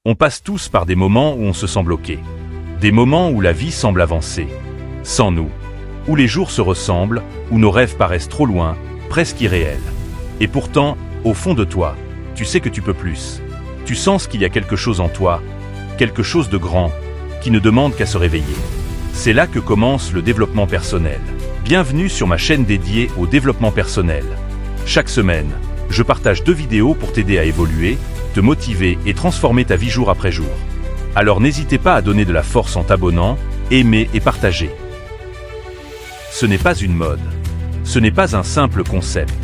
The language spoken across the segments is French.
On passe tous par des moments où on se sent bloqué. Des moments où la vie semble avancer. Sans nous. Où les jours se ressemblent, où nos rêves paraissent trop loin, presque irréels. Et pourtant, au fond de toi, tu sais que tu peux plus. Tu sens qu'il y a quelque chose en toi, quelque chose de grand, qui ne demande qu'à se réveiller. C'est là que commence le développement personnel. Bienvenue sur ma chaîne dédiée au développement personnel. Chaque semaine, je partage 2 vidéos pour t'aider à évoluer, te motiver et transformer ta vie jour après jour. Alors n'hésitez pas à donner de la force en t'abonnant, aimer et partager. Ce n'est pas une mode. Ce n'est pas un simple concept.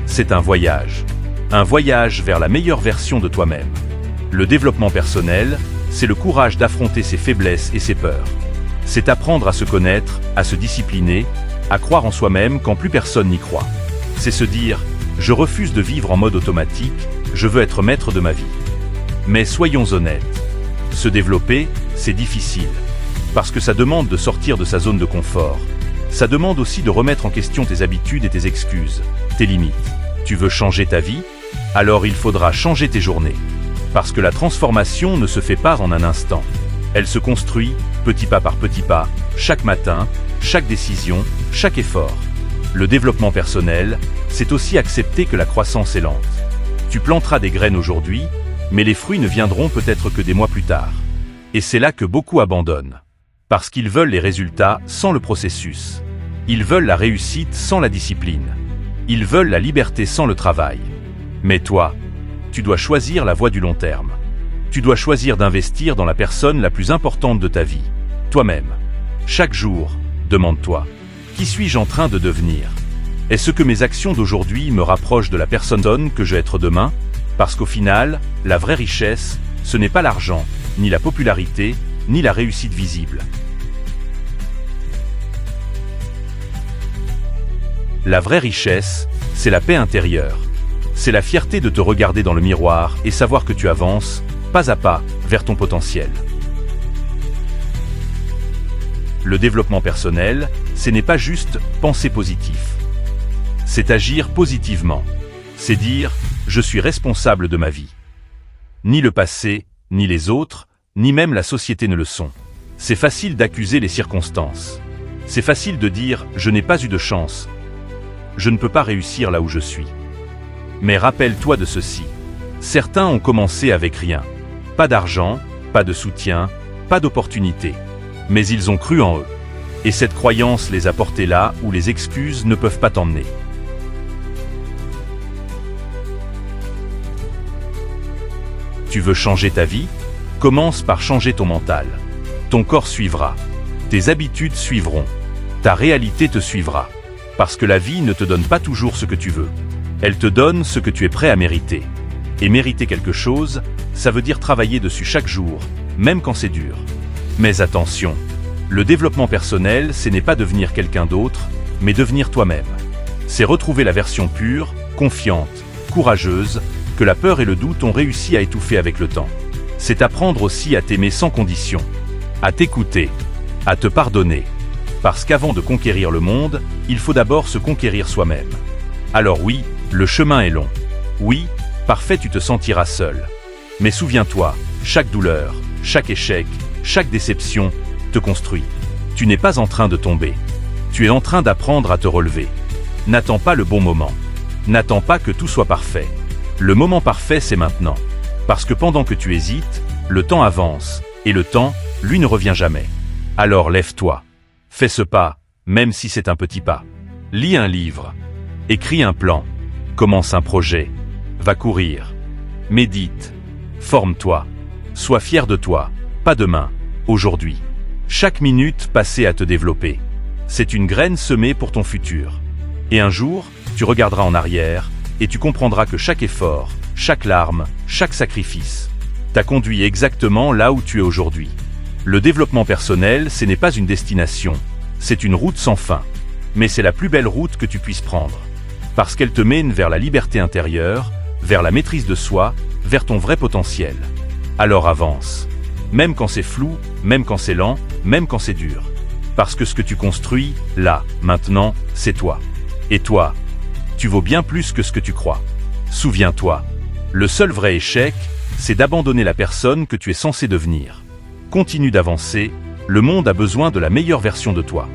C'est un voyage. Un voyage vers la meilleure version de toi-même. Le développement personnel, c'est le courage d'affronter ses faiblesses et ses peurs. C'est apprendre à se connaître, à se discipliner, à croire en soi-même quand plus personne n'y croit. C'est se dire « Je refuse de vivre en mode automatique, je veux être maître de ma vie ». Mais soyons honnêtes, se développer, c'est difficile. Parce que ça demande de sortir de sa zone de confort. Ça demande aussi de remettre en question tes habitudes et tes excuses, tes limites. Tu veux changer ta vie? Alors il faudra changer tes journées. Parce que la transformation ne se fait pas en un instant. Elle se construit, petit pas par petit pas, chaque matin, chaque décision, chaque effort. Le développement personnel, c'est aussi accepter que la croissance est lente. Tu planteras des graines aujourd'hui, mais les fruits ne viendront peut-être que des mois plus tard. Et c'est là que beaucoup abandonnent. Parce qu'ils veulent les résultats sans le processus. Ils veulent la réussite sans la discipline. Ils veulent la liberté sans le travail. Mais toi, tu dois choisir la voie du long terme. Tu dois choisir d'investir dans la personne la plus importante de ta vie, toi-même. Chaque jour, demande-toi, qui suis-je en train de devenir? Est-ce que mes actions d'aujourd'hui me rapprochent de la personne que je vais être demain? Parce qu'au final, la vraie richesse, ce n'est pas l'argent, ni la popularité, ni la réussite visible. La vraie richesse, c'est la paix intérieure. C'est la fierté de te regarder dans le miroir et savoir que tu avances, pas à pas, vers ton potentiel. Le développement personnel, ce n'est pas juste penser positif. C'est agir positivement. C'est dire « je suis responsable de ma vie ». Ni le passé, ni les autres, ni même la société ne le sont. C'est facile d'accuser les circonstances. C'est facile de dire « je n'ai pas eu de chance ». Je ne peux pas réussir là où je suis. Mais rappelle-toi de ceci. Certains ont commencé avec rien. Pas d'argent, pas de soutien, pas d'opportunité. Mais ils ont cru en eux. Et cette croyance les a portés là où les excuses ne peuvent pas t'emmener. Tu veux changer ta vie? Commence par changer ton mental. Ton corps suivra. Tes habitudes suivront. Ta réalité te suivra. Parce que la vie ne te donne pas toujours ce que tu veux. Elle te donne ce que tu es prêt à mériter. Et mériter quelque chose, ça veut dire travailler dessus chaque jour, même quand c'est dur. Mais attention, le développement personnel, ce n'est pas devenir quelqu'un d'autre, mais devenir toi-même. C'est retrouver la version pure, confiante, courageuse, que la peur et le doute ont réussi à étouffer avec le temps. C'est apprendre aussi à t'aimer sans condition, à t'écouter, à te pardonner. Parce qu'avant de conquérir le monde, il faut d'abord se conquérir soi-même. Alors oui, le chemin est long. Oui, parfait tu te sentiras seul. Mais souviens-toi, chaque douleur, chaque échec, chaque déception te construit. Tu n'es pas en train de tomber. Tu es en train d'apprendre à te relever. N'attends pas le bon moment. N'attends pas que tout soit parfait. Le moment parfait, c'est maintenant. Parce que pendant que tu hésites, le temps avance, et le temps, lui ne revient jamais. Alors lève-toi. Fais ce pas, même si c'est un petit pas. Lis un livre. Écris un plan. Commence un projet. Va courir. Médite. Forme-toi. Sois fier de toi. Pas demain, aujourd'hui. Chaque minute passée à te développer. C'est une graine semée pour ton futur. Et un jour, tu regarderas en arrière, et tu comprendras que chaque effort, chaque larme, chaque sacrifice, t'a conduit exactement là où tu es aujourd'hui. Le développement personnel, ce n'est pas une destination, c'est une route sans fin. Mais c'est la plus belle route que tu puisses prendre. Parce qu'elle te mène vers la liberté intérieure, vers la maîtrise de soi, vers ton vrai potentiel. Alors avance. Même quand c'est flou, même quand c'est lent, même quand c'est dur. Parce que ce que tu construis, là, maintenant, c'est toi. Et toi, tu vaux bien plus que ce que tu crois. Souviens-toi, Le seul vrai échec, c'est d'abandonner la personne que tu es censé devenir. Continue d'avancer, le monde a besoin de la meilleure version de toi.